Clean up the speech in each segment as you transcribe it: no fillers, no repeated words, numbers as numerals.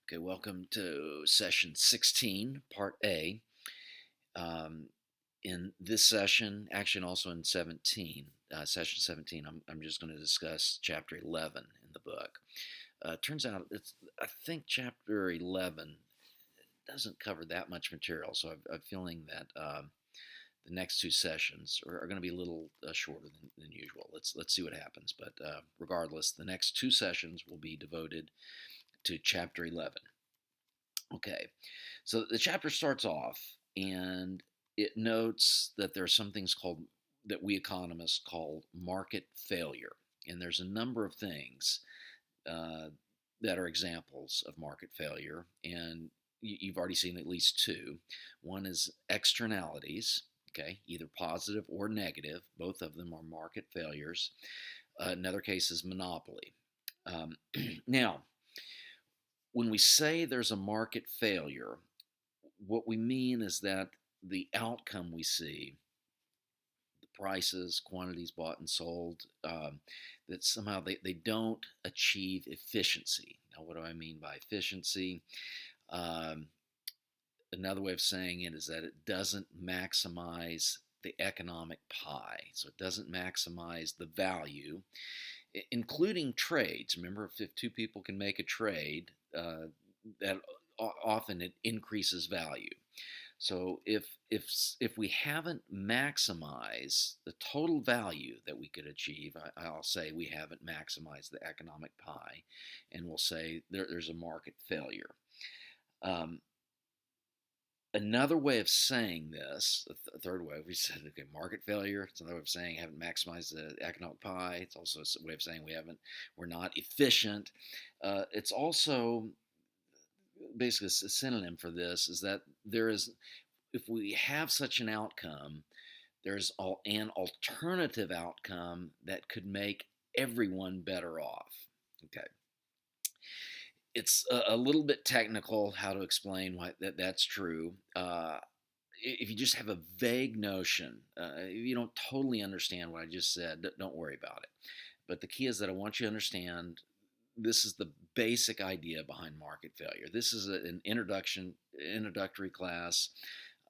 Okay, welcome to session 16, part A. Um, in this session, actually, and also in session 17, I'm just going to discuss chapter 11 in the book. Turns out, I think chapter 11 doesn't cover that much material, so I'm feeling that the next two sessions are going to be a little shorter than usual. Let's see what happens. But regardless, the next two sessions will be devoted to chapter 11. Okay, so the chapter starts off and it notes that there are some things called that we economists call market failure, and there's a number of things uh, that are examples of market failure, and you've already seen at least two. One is externalities. Okay, either positive or negative. Both of them are market failures. Another case is monopoly. Now, when we say there's a market failure, what we mean is that the outcome we see, the prices, quantities bought and sold, that somehow they don't achieve efficiency. Now, what do I mean by efficiency? Um, Another way of saying it is that it doesn't maximize the economic pie. So it doesn't maximize the value, including trades. Remember, if two people can make a trade, that often it increases value. So if we haven't maximized the total value that we could achieve, I'll say we haven't maximized the economic pie, and we'll say there's a market failure. Um, Another way of saying this, a third way, we said, okay, market failure. It's another way of saying haven't maximized the economic pie. It's also a way of saying we're not efficient. It's also basically a synonym for this is that there is, if we have such an outcome, there's an alternative outcome that could make everyone better off. Okay. It's a little bit technical how to explain why that's true. If you just have a vague notion, if you don't totally understand what I just said, don't worry about it. But the key is that I want you to understand this is the basic idea behind market failure. This is an introductory class.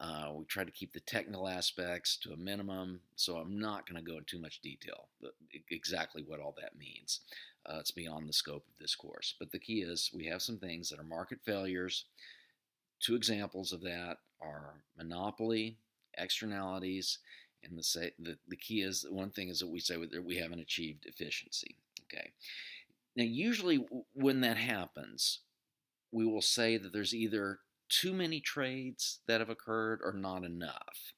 We try to keep the technical aspects to a minimum, so I'm not going to go into too much detail, exactly what all that means. It's beyond the scope of this course. But the key is we have some things that are market failures. Two examples of that are monopoly, externalities, and the key is one thing is that we say we haven't achieved efficiency. Okay. Now, usually when that happens, we will say that there's either too many trades that have occurred or not enough.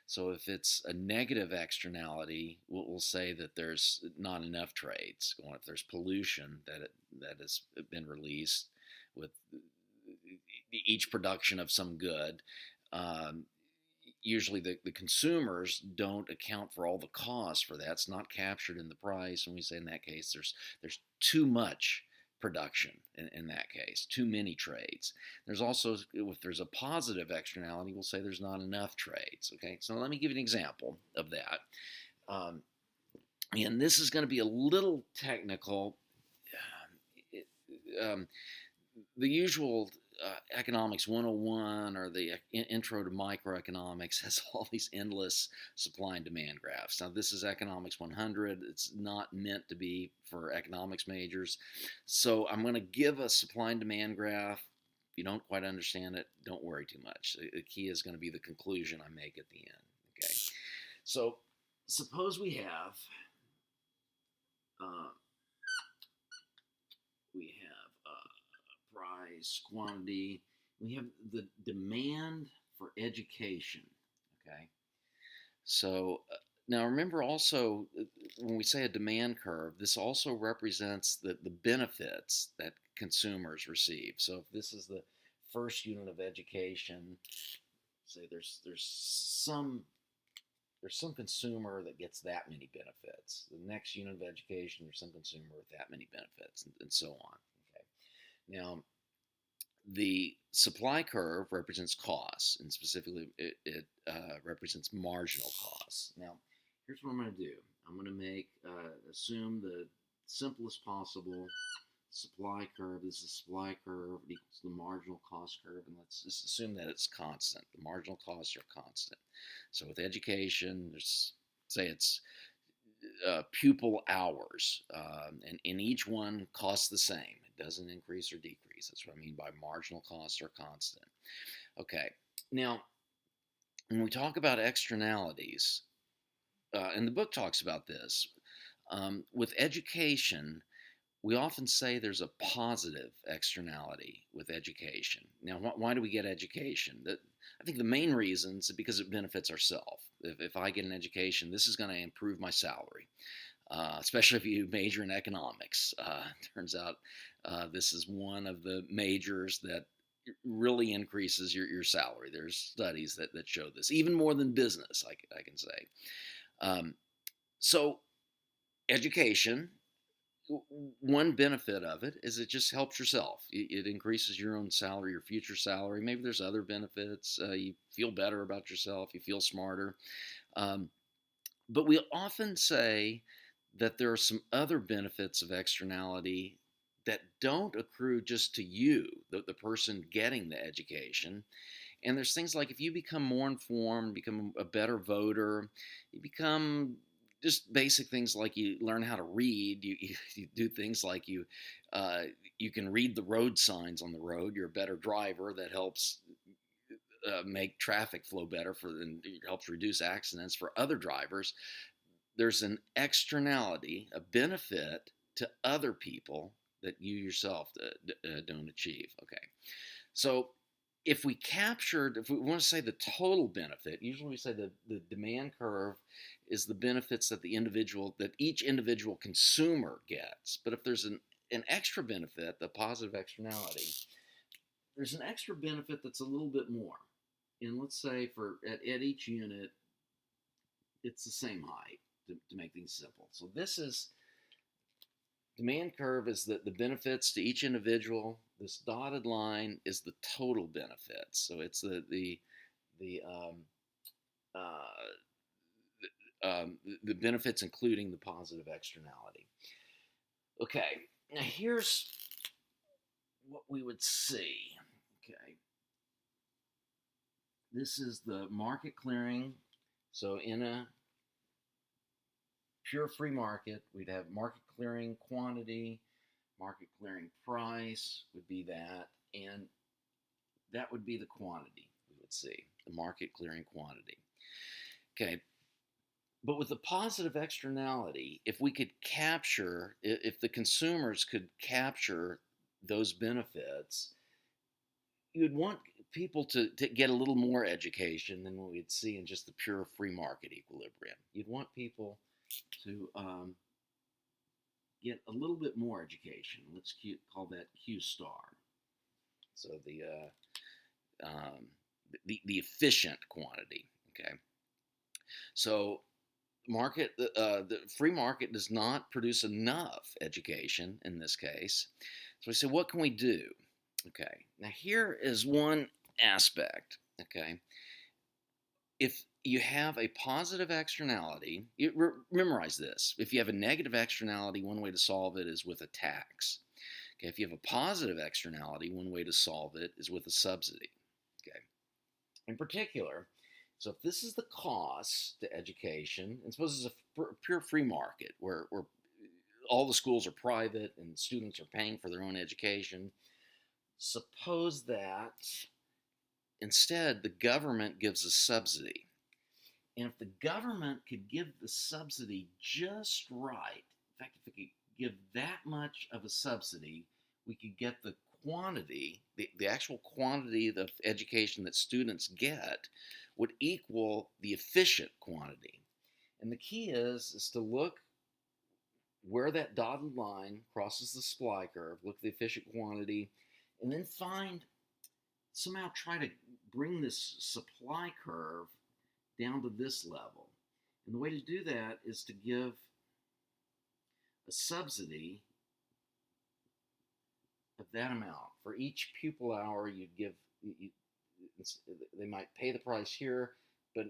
So if it's a negative externality, we'll say that there's not enough trades. If there's pollution that has been released with each production of some good, um, usually the consumers don't account for all the costs for that. It's not captured in the price. And we say in that case, there's too much production in that case, too many trades. There's also, if there's a positive externality, we'll say there's not enough trades. Okay, so let me give you an example of that. And this is going to be a little technical. It, um, the usual economics 101 or the intro to microeconomics has all these endless supply and demand graphs. Now, this is economics 100. It's not meant to be for economics majors. So I'm going to give a supply and demand graph. If you don't quite understand it, don't worry too much. The key is going to be the conclusion I make at the end. Okay. So suppose uh, we have price, quantity. We have the demand for education. Okay. So now remember also when we say a demand curve, this also represents the benefits that consumers receive. So if this is the first unit of education, say there's some consumer that gets that many benefits. The next unit of education, there's some consumer with that many benefits, and so on. Okay. Now, the supply curve represents costs, and specifically, it represents marginal costs. Now, here's what I'm going to do. I'm going to assume the simplest possible supply curve. This is the supply curve. It equals the marginal cost curve. And let's just assume that it's constant. The marginal costs are constant. So with education, there's, say it's pupil hours, and each one costs the same. It doesn't increase or decrease. That's what I mean by marginal costs are constant. Okay. Now, when we talk about externalities, and the book talks about this, with education, we often say there's a positive externality with education. Now, why do we get education? I think the main reason is because it benefits ourselves. If I get an education, this is going to improve my salary, especially if you major in economics. Turns out this is one of the majors that really increases your salary. There's studies that show this, even more than business, I can say. So, education, one benefit of it is it just helps yourself. It increases your own salary, your future salary. Maybe there's other benefits. You feel better about yourself. You feel smarter. Um, but we often say that there are some other benefits of externality that don't accrue just to you, the person getting the education. And there's things like if you become more informed, become a better voter, you become just basic things like you learn how to read. You do things like you can read the road signs on the road. You're a better driver. That helps make traffic flow better and it helps reduce accidents for other drivers. There's an externality, a benefit to other people that you yourself don't achieve. Okay, so if we want to say the total benefit, usually we say the demand curve is the benefits that each individual consumer gets. But if there's an extra benefit, the positive externality, there's an extra benefit that's a little bit more. And let's say at each unit, it's the same height to make things simple. So this is demand curve is the benefits to each individual. This dotted line is the total benefits. So it's the benefits including the positive externality. Okay, now here's what we would see. Okay, this is the market clearing. So in a pure free market, we'd have market clearing quantity, market clearing price would be that, and that would be the quantity we would see, the market clearing quantity. Okay, but with the positive externality, if the consumers could capture those benefits, you'd want people to get a little more education than what we'd see in just the pure free market equilibrium. You'd want people to get a little bit more education. Let's call that Q star. So the efficient quantity. Okay. So the free market does not produce enough education in this case. So we say, what can we do? Okay. Now here is one aspect. Okay. If you have a positive externality, memorize this. If you have a negative externality, one way to solve it is with a tax. Okay, if you have a positive externality, one way to solve it is with a subsidy. Okay, in particular, so if this is the cost to education, and suppose it's a pure free market where all the schools are private and students are paying for their own education, suppose that instead the government gives a subsidy. And if the government could give the subsidy just right, in fact, if it could give that much of a subsidy, we could get the quantity, the actual quantity of education that students get would equal the efficient quantity. And the key is to look where that dotted line crosses the supply curve, look at the efficient quantity, and then somehow try to bring this supply curve down to this level. And the way to do that is to give a subsidy of that amount. For each pupil hour, they might pay the price here, but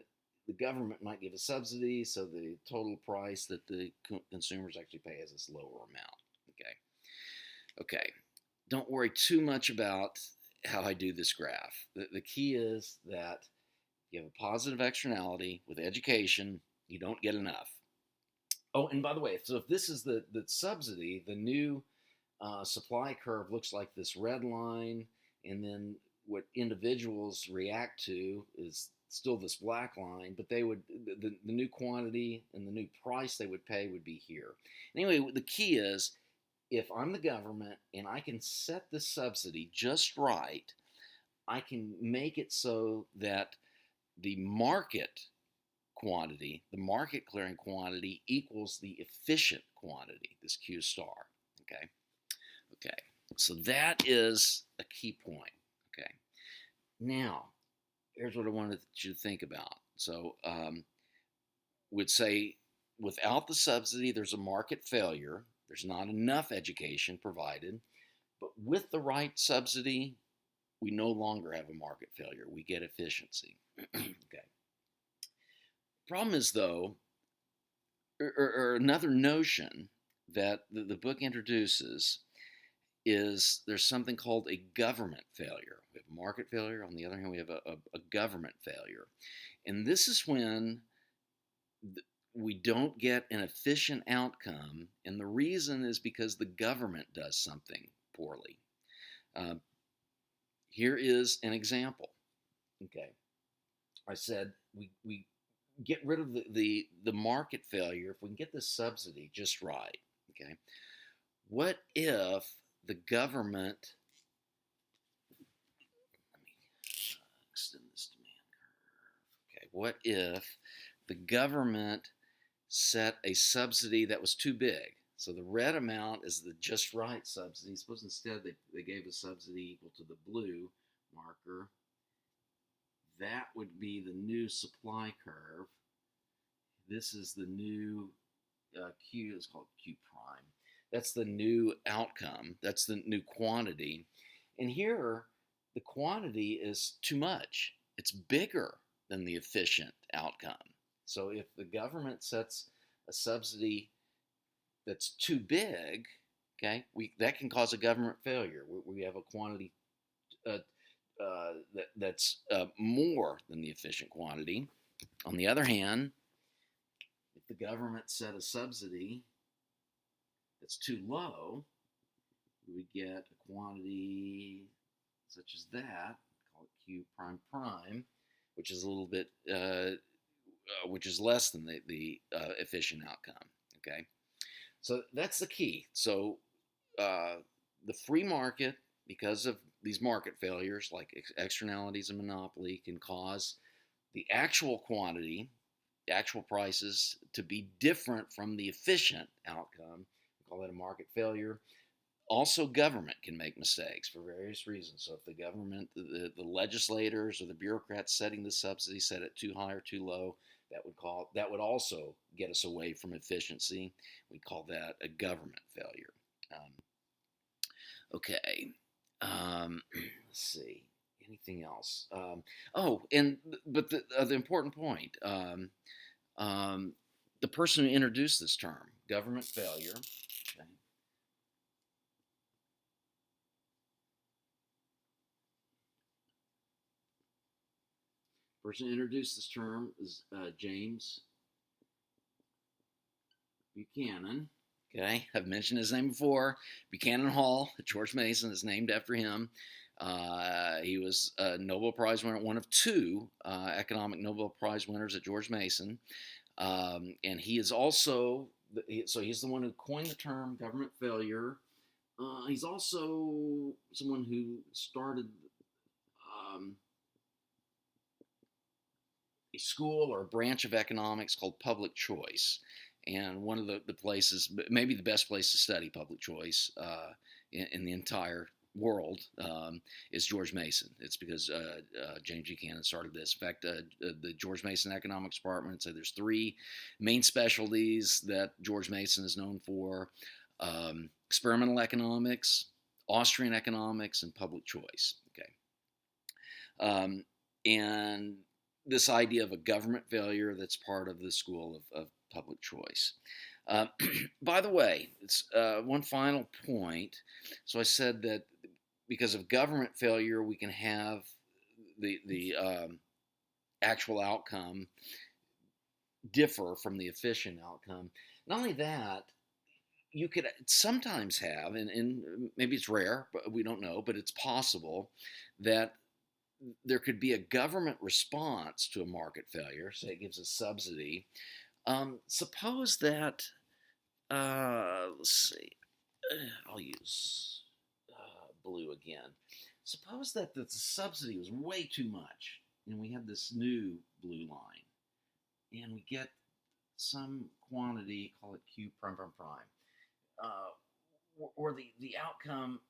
the government might give a subsidy, so the total price that the consumers actually pay is this lower amount. Okay. Okay, don't worry too much about how I do this graph. The key is that you have a positive externality with education, you don't get enough. Oh, and by the way, so if this is the subsidy, the new supply curve looks like this red line, and then what individuals react to is still this black line, but they would the new quantity and the new price they would pay would be here. Anyway, the key is if I'm the government and I can set the subsidy just right, I can make it so that the market quantity, the market clearing quantity equals the efficient quantity, this Q star. Okay. Okay. So that is a key point. Okay. Now, here's what I wanted you to think about. So, would say without the subsidy, there's a market failure. There's not enough education provided. But with the right subsidy, we no longer have a market failure. We get efficiency. Okay. Problem is, though, or another notion that the book introduces is there's something called a government failure. We have market failure. On the other hand, we have a government failure. And this is when we don't get an efficient outcome. And the reason is because the government does something poorly. Here is an example. Okay. I said we get rid of the market failure if we can get the subsidy just right. Okay. What if the government, let me extend this demand curve. Okay, what if the government set a subsidy that was too big? So the red amount is the just right subsidy. Suppose instead they gave a subsidy equal to the blue marker. That would be the new supply curve. This is the new Q, is called Q prime. That's the new outcome. That's the new quantity. And here, the quantity is too much. It's bigger than the efficient outcome. So if the government sets a subsidy that's too big, okay, that can cause a government failure. We have a quantity that's more than the efficient quantity. On the other hand, if the government set a subsidy that's too low, we would get a quantity such as that, call it Q prime prime, which is a little bit, which is less than the efficient outcome. Okay, so that's the key. So the free market, because of these market failures like externalities and monopoly, can cause the actual quantity, the actual prices to be different from the efficient outcome. We call that a market failure. Also, government can make mistakes for various reasons. So if the government, the legislators or the bureaucrats setting the subsidy set it too high or too low, that would also get us away from efficiency. We call that a government failure. Okay. Let's see. Anything else? But the important point. The person who introduced this term, government failure. Okay. The person who introduced this term is James Buchanan. Okay, I've mentioned his name before. Buchanan Hall at George Mason is named after him. He was a Nobel Prize winner, one of two economic Nobel Prize winners at George Mason. And he is also, he's the one who coined the term government failure. He's also someone who started a school or a branch of economics called public choice. And one of the places, maybe the best place to study public choice in the entire world is George Mason. It's because James Buchanan started this. In fact, the George Mason Economics Department said there's three main specialties that George Mason is known for: experimental economics, Austrian economics, and public choice. Okay, and this idea of a government failure that's part of the school of public choice. Uh, by the way, it's one final point. So I said that because of government failure, we can have the actual outcome differ from the efficient outcome. Not only that, you could sometimes have, and maybe it's rare, but we don't know, but it's possible that there could be a government response to a market failure. Say it gives a subsidy. Suppose that, let's see, I'll use blue again. Suppose that the subsidy was way too much, and we had this new blue line, and we get some quantity, call it Q prime prime prime, or the outcome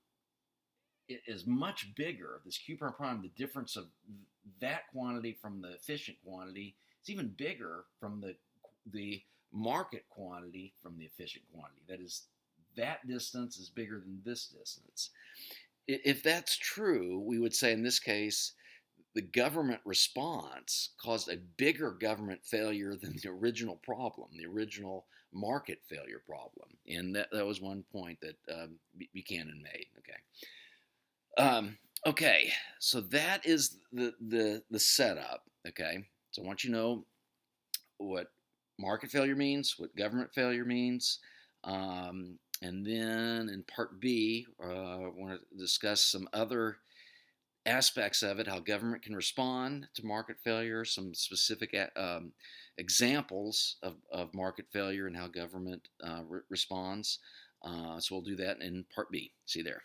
is much bigger. This Q prime prime, the difference of that quantity from the efficient quantity, is even bigger from the market quantity from the efficient quantity. That is, that distance is bigger than this distance. If that's true, we would say in this case, the government response caused a bigger government failure than the original problem, the original market failure problem. And that was one point that Buchanan made. Okay, so that is the setup. Okay, so I want you to know what market failure means, what government failure means. And then in part B, I want to discuss some other aspects of it, how government can respond to market failure, some specific examples of market failure and how government responds. So we'll do that in part B. See you there.